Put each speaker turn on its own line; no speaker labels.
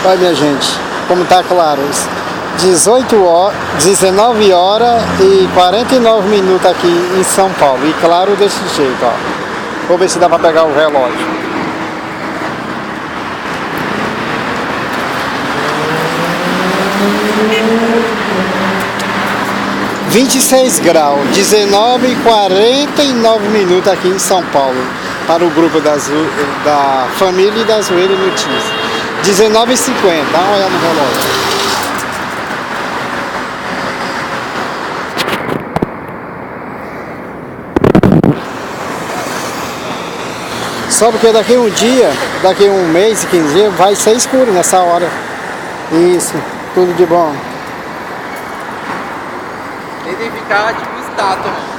Olha, minha gente, como tá claro, 19 horas e 49 minutos aqui em São Paulo. E claro desse jeito, ó. Vou ver se dá pra pegar o relógio. 26 graus, 19 e 49 minutos aqui em São Paulo, para o grupo da família e da Zoeira Notícias. 19h50, dá uma olhada no relógio. Só porque daqui um dia, daqui um mês e 15 dias, vai ser escuro nessa hora. Isso, tudo de bom.
Tem que ficar tipo estátua.